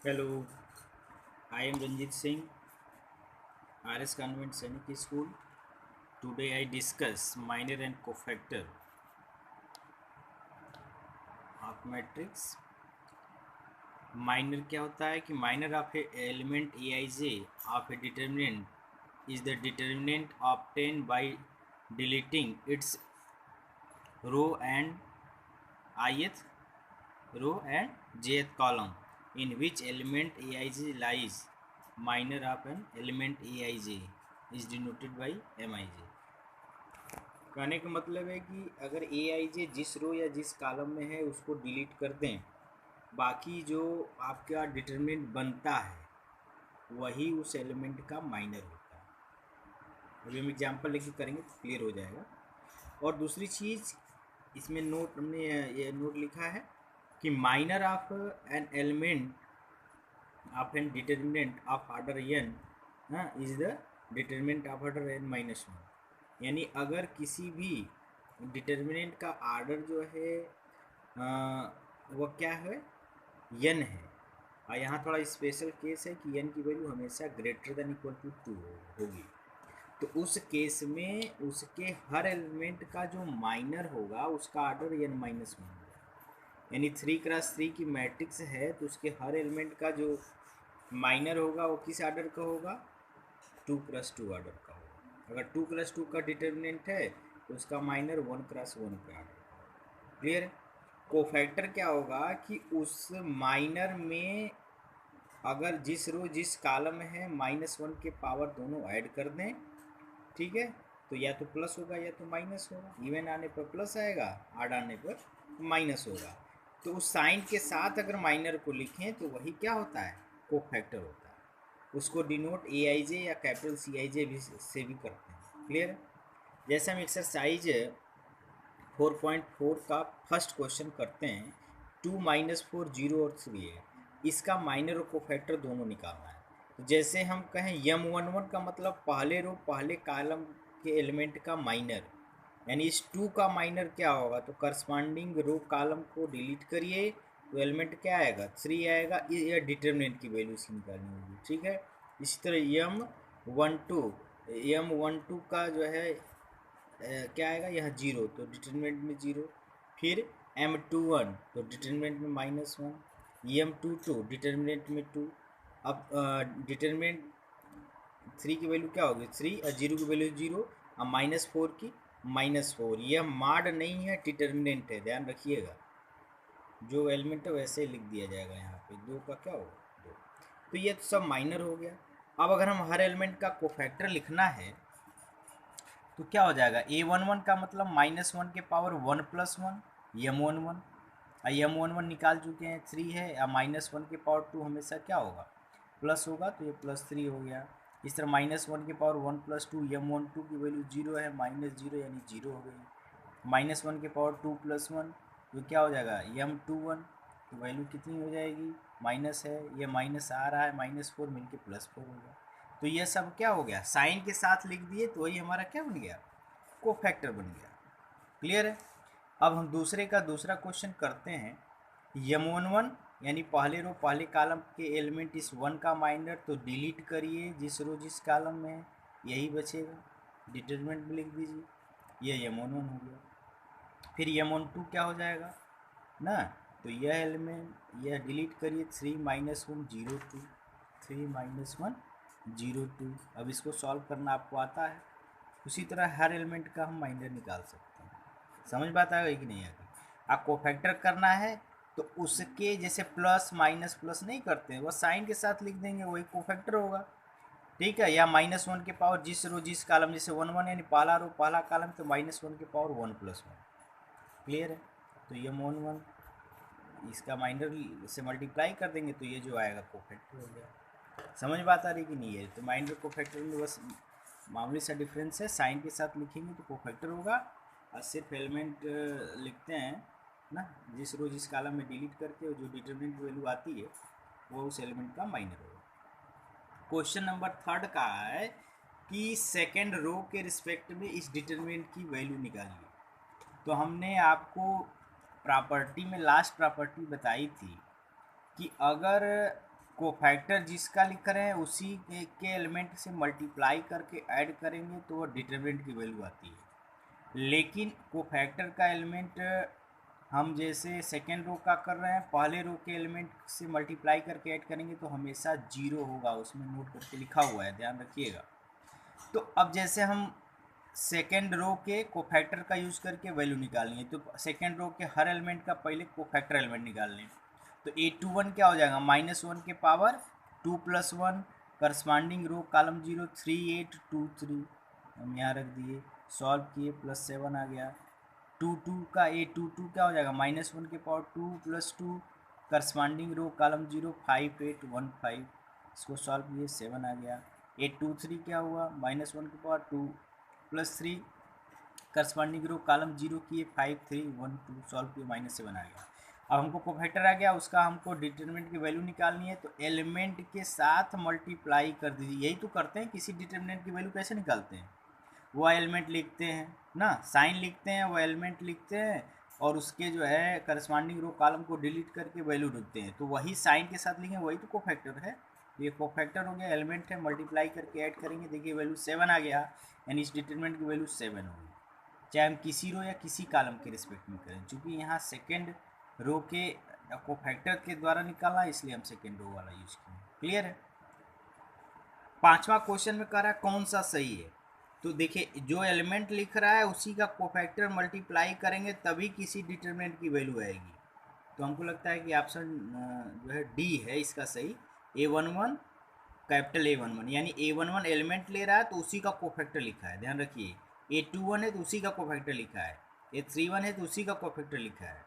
Hello, I am Ranjit Singh, RS Convent Sainik School. Today I discuss minor and cofactor of matrix. Minor क्या होता है कि minor of a element Aij of a determinant is the determinant obtained by deleting its row and ith row and jth column in which element Aij lies. Minor of an element Aij is denoted by Mij. कहने का मतलब है कि अगर ए आई जे जिस रो या जिस column में है उसको डिलीट कर दें, बाकी जो आपका डिटरमिनेंट बनता है वही उस एलिमेंट का माइनर होता है। अभी हम एग्जांपल लेके करेंगे तो क्लियर हो जाएगा। और दूसरी चीज़ इसमें नोट हमने ये नोट लिखा है कि minor of an element of an determinant of order n is the determinant of order n minus one. यानी अगर किसी भी डिटर्मिनेंट का आर्डर जो है वो क्या है, यन है। और यहाँ थोड़ा स्पेशल केस है कि यन की वैल्यू हमेशा ग्रेटर देन इक्वल टू 2 होगी। तो उस केस में उसके हर एलिमेंट का जो माइनर होगा उसका आर्डर यन माइनस वन होगा। यानी 3x3 की मैट्रिक्स है तो उसके हर एलिमेंट का जो माइनर होगा वो किस आर्डर का होगा, 2x2 आर्डर का होगा। अगर 2x2 का डिटर्मिनेंट है तो उसका माइनर 1x1 का आर्डर। क्लियर। कोफैक्टर क्या होगा कि उस माइनर में अगर जिस रो जिस कॉलम में है -1 के पावर दोनों ऐड कर दें, ठीक है, तो या तो प्लस होगा या तो माइनस होगा। इवन आने पर प्लस आएगा, आड आने पर माइनस होगा। तो उस साइन के साथ अगर माइनर को लिखें तो वही क्या होता है, कोफैक्टर होता है। उसको डिनोट ए आई जे या कैपिटल सी आई जे भी से भी करते हैं। क्लियर। जैसे हम एक्सरसाइज 4.4 का फर्स्ट क्वेश्चन करते हैं, 2 -4 0 और 3 है। इसका माइनर और कोफैक्टर दोनों निकालना है। तो जैसे हम कहें M11 का मतलब पहले रो पहले कॉलम के एलिमेंट का माइनर, यानी इस 2 का माइनर क्या होगा, तो करस्पॉन्डिंग रो कॉलम को डिलीट करिए तो एलिमेंट क्या आएगा, 3 आएगा। ये डिटर्मिनेंट की वैल्यू इसकी निकालनी होगी। ठीक है। इसी तरह M12 का जो है क्या आएगा, यहाँ 0 तो डिटर्मिनेंट में 0। फिर M21 तो डिटर्मिनेंट में -1। M22 डिटर्मिनेंट में 2। अब डिटर्मिनेंट 3 की वैल्यू क्या होगी 3 और 0 की वैल्यू 0 और -4 की -4। यह माड नहीं है, डिटर्मिनेंट है, ध्यान रखिएगा। जो एलिमेंट है वैसे ही लिख दिया जाएगा। यहाँ पे 2 का क्या होगा 2। तो ये तो सब माइनर हो गया। अब अगर हम हर एलिमेंट का कोफैक्टर लिखना है तो क्या हो जाएगा, A11 का मतलब -1 के पावर 1 + 1 M11। M11 निकाल चुके हैं, 3 है, या -1 के पावर 2 हमेशा क्या होगा, प्लस होगा, तो ये +3 हो गया। इस तरह -1 के पावर 1 + 2 M12 की वैल्यू 0 है, -0 यानी 0 हो गई। -1 के पावर 2 + 1 तो क्या हो जाएगा M21 की वैल्यू कितनी हो जाएगी, माइनस है, ये माइनस आ रहा है, -4 मिलके +4 हो गया। तो ये सब क्या हो गया, साइन के साथ लिख दिए तो वही हमारा क्या बन गया, कोफैक्टर बन गया। क्लियर है। अब हम दूसरे का दूसरा क्वेश्चन करते हैं। M11 यानी पहले रो पहले कॉलम के एलिमेंट इस 1 का माइनर, तो डिलीट करिए जिस रो जिस कॉलम में है, यही बचेगा। डिटरमिनेंट में लिख दीजिए, ये M11 हो गया। फिर M12 क्या हो जाएगा ना, तो यह एलिमेंट यह डिलीट करिए, 3 - 1 0 2, 3 - 1 0 2। अब इसको सॉल्व करना आपको आता है। उसी तरह हर एलिमेंट का हम माइनर निकाल सकते हैं। समझ बात आ गई कि नहीं आ गई। आपको फैक्टर करना है तो उसके जैसे प्लस माइनस प्लस नहीं करते हैं, वह साइन के साथ लिख देंगे, वही कोफैक्टर होगा। ठीक है। या -1 के पावर जिस रो जिस कॉलम, जैसे 1 1 यानी पहला रो पहला कॉलम, तो -1 के पावर 1 + 1। क्लियर है। तो ये M11 इसका माइनर से मल्टीप्लाई कर देंगे तो ये जो आएगा कोफैक्टर हो गया। समझ बात आ रही कि नहीं है। तो माइनर कोफैक्टर में बस मामूली सा डिफरेंस है, साइन के साथ लिखेंगे तो कोफैक्टर होगा, और सिर्फ एलिमेंट लिखते हैं ना, जिस रो जिस कॉलम में डिलीट करके जो डिटरमिनेंट वैल्यू आती है वो उस एलिमेंट का माइनर होगा। क्वेश्चन नंबर 3 का है कि सेकेंड रो के रिस्पेक्ट में इस डिटरमिनेंट की वैल्यू निकालिए। तो हमने आपको प्रॉपर्टी में लास्ट प्रॉपर्टी बताई थी कि अगर कोफैक्टर जिसका लिख रहे हैं उसी के एलिमेंट से मल्टीप्लाई करके ऐड करेंगे तो वो डिटरमिनेंट की वैल्यू आती है। लेकिन कोफैक्टर का एलिमेंट हम जैसे सेकेंड रो का कर रहे हैं, पहले रो के एलिमेंट से मल्टीप्लाई करके ऐड करेंगे तो हमेशा जीरो होगा, उसमें नोट करके लिखा हुआ है, ध्यान रखिएगा। तो अब जैसे हम सेकेंड रो के कोफैक्टर का यूज़ करके वैल्यू निकालनी है, तो सेकेंड रो के हर एलिमेंट का पहले कोफैक्टर एलिमेंट निकालने हैं। तो A21 क्या हो जाएगा, -1 के पावर 2 + 1, करस्पॉन्डिंग रो कॉलम 0 3 8 2 3, हम यहाँ रख दिए, सॉल्व किए, +7 आ गया। 2 का A22 क्या हो जाएगा, -1 के पावर 2 + 2, करस्पॉन्डिंग रो कॉलम 0 5 8 1 5, इसको सॉल्व किए, 7 आ गया। A23 क्या हुआ, -1 के पावर 2 + 3, करस्पॉन्डिंग रो कॉलम 0 किए, 5 3 1 2, सॉल्व किए, -7 आ गया। अब हमको कोफैक्टर आ गया, उसका हमको डिटरमिनेंट की वैल्यू निकालनी है, तो एलिमेंट के साथ मल्टीप्लाई कर दीजिए। यही तो करते हैं, किसी डिटरमिनेंट की वैल्यू कैसे निकालते हैं, वो एलिमेंट लिखते हैं ना, साइन लिखते हैं, वो एलिमेंट लिखते हैं और उसके जो है करस्पॉन्डिंग रो कॉलम को डिलीट करके वैल्यू लिखते हैं, तो वही साइन के साथ लिखेंगे, वही तो कोफैक्टर है। ये कोफैक्टर हो गया, एलिमेंट है, मल्टीप्लाई करके ऐड करेंगे, देखिए वैल्यू 7 आ गया, यानी इस डिटरमिनेंट की वैल्यू 7 होगी, चाहे हम किसी रो या किसी कॉलम के रिस्पेक्ट में करें। चूँकि यहाँ सेकेंड रो के कोफैक्टर के द्वारा निकालना, इसलिए हम सेकेंड रो वाला यूज किए। क्लियर है। पांचवा क्वेश्चन में कह रहा है कौन सा सही है, तो देखिए जो एलिमेंट लिख रहा है उसी का कोफैक्टर मल्टीप्लाई करेंगे तभी किसी डिटरमिनेंट की वैल्यू आएगी। तो हमको लगता है कि ऑप्शन जो है डी है इसका सही, A11 कैपिटल A11, यानी A11 एलिमेंट ले रहा है तो उसी का कोफैक्टर लिखा है, ध्यान रखिए। A21 है तो उसी का कोफैक्टर लिखा है, A31 है तो उसी का कोफैक्टर लिखा है।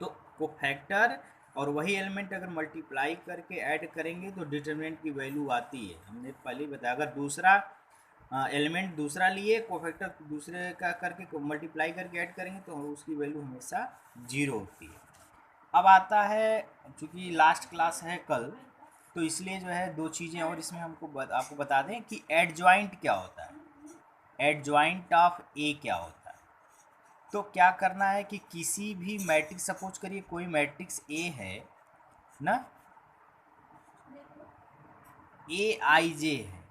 तो कोफैक्टर और वही एलिमेंट अगर मल्टीप्लाई करके ऐड करेंगे तो डिटरमिनेंट की वैल्यू आती है, हमने पहले ही बताया। अगर दूसरा एलिमेंट दूसरा लिए, कोफैक्टर दूसरे का करके मल्टीप्लाई करके ऐड करेंगे तो उसकी वैल्यू हमेशा जीरो होती है। अब आता है, चूँकि लास्ट क्लास है कल, तो इसलिए जो है दो चीज़ें और इसमें हमको आपको बता दें कि एडजॉइंट क्या होता है, एडजॉइंट ऑफ ए क्या होता है। तो क्या करना है कि किसी भी मैट्रिक्स, सपोज करिए कोई मैट्रिक्स ए है ना, AIJ है,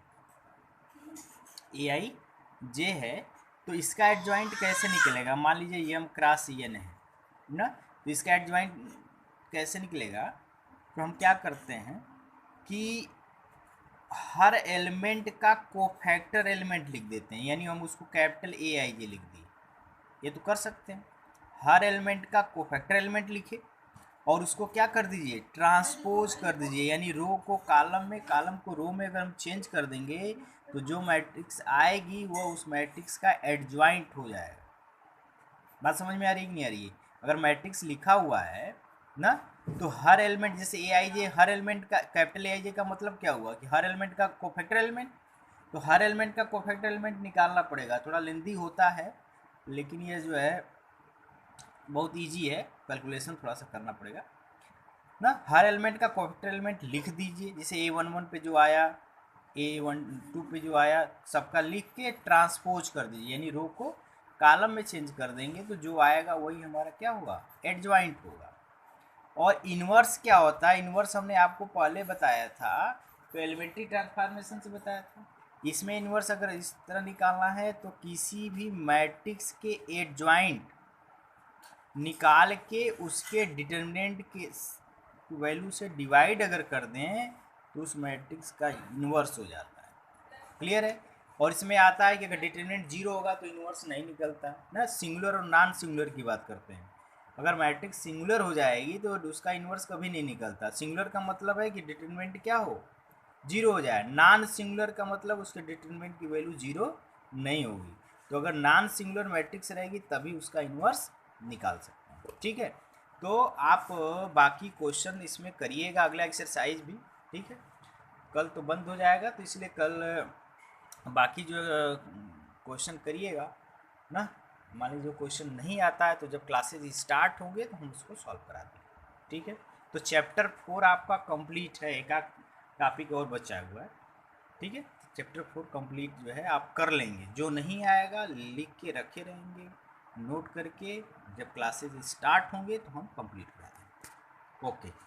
AIJ है, तो इसका एडजॉइंट कैसे निकलेगा, मान लीजिए M क्रॉस N है ना, तो इसका एडजॉइंट कैसे निकलेगा, तो हम क्या करते हैं कि हर एलिमेंट का कोफैक्टर एलिमेंट लिख देते हैं, यानी हम उसको कैपिटल AIJ लिख दिए, ये तो कर सकते हैं। हर एलिमेंट का कोफैक्टर एलिमेंट लिखे और उसको क्या कर दीजिए, ट्रांसपोज कर दीजिए, यानी रो को कॉलम में, कॉलम को रो में अगर हम चेंज कर देंगे तो जो मैट्रिक्स आएगी वो उस मैट्रिक्स का एडजॉइंट हो जाएगा। बात समझ में आ रही है कि नहीं आ रही है। अगर मैट्रिक्स लिखा हुआ है ना, तो हर एलिमेंट, जैसे AIJ, हर एलिमेंट का कैपिटल AIJ का मतलब क्या हुआ कि हर एलिमेंट का कोफैक्टर एलिमेंट, तो हर एलिमेंट का कोफैक्टर एलिमेंट निकालना पड़ेगा, थोड़ा लेंदी होता है लेकिन ये जो है बहुत इजी है, कैलकुलेशन थोड़ा सा करना पड़ेगा ना। हर एलिमेंट का कोफैक्टर एलिमेंट लिख दीजिए, जैसे A11 पे जो आया, A12 पे जो आया, सबका लिख के ट्रांसपोज कर दीजिए, यानी रो को कॉलम में चेंज कर देंगे तो जो आएगा वही हमारा क्या होगा, एडजॉइंट होगा। और इन्वर्स क्या होता है, इन्वर्स हमने आपको पहले बताया था, तो एलिमेंट्री ट्रांसफॉर्मेशन से बताया था। इसमें इन्वर्स अगर इस तरह निकालना है तो किसी भी मैट्रिक्स के एडजॉइंट निकाल के उसके डिटर्मिनेंट के वैल्यू से डिवाइड अगर कर दें तो उस मैट्रिक्स का इन्वर्स हो जाता है। क्लियर है। और इसमें आता है कि अगर डिटर्मिनेंट जीरो होगा तो इन्वर्स नहीं निकलता ना। सिंगुलर और नॉन सिंगुलर की बात करते हैं, अगर मैट्रिक्स सिंगुलर हो जाएगी तो उसका इन्वर्स कभी नहीं निकलता। सिंगुलर का मतलब है कि डिटर्मिनेंट क्या हो, जीरो हो जाए। नॉन सिंगुलर का मतलब उसके डिटर्मिनेंट की वैल्यू जीरो नहीं होगी। तो अगर नॉन सिंगुलर मैट्रिक्स रहेगी तभी उसका इन्वर्स निकाल सकते हैं। ठीक है, तो आप बाकी क्वेश्चन इसमें करिएगा, अगला एक्सरसाइज भी। ठीक है, कल तो बंद हो जाएगा तो इसलिए कल बाकी जो क्वेश्चन करिएगा ना। मान लीजिए जो क्वेश्चन नहीं आता है तो जब क्लासेज स्टार्ट होंगे तो हम उसको सॉल्व करा देंगे। ठीक है, तो चैप्टर 4 आपका कंप्लीट है, एक आध टॉपिक और बचा हुआ है। ठीक है, चैप्टर 4 कंप्लीट जो है आप कर लेंगे। जो नहीं आएगा लिख के रखे रहेंगे नोट करके, जब क्लासेज स्टार्ट होंगे तो हम कंप्लीट करा देंगे। ओके।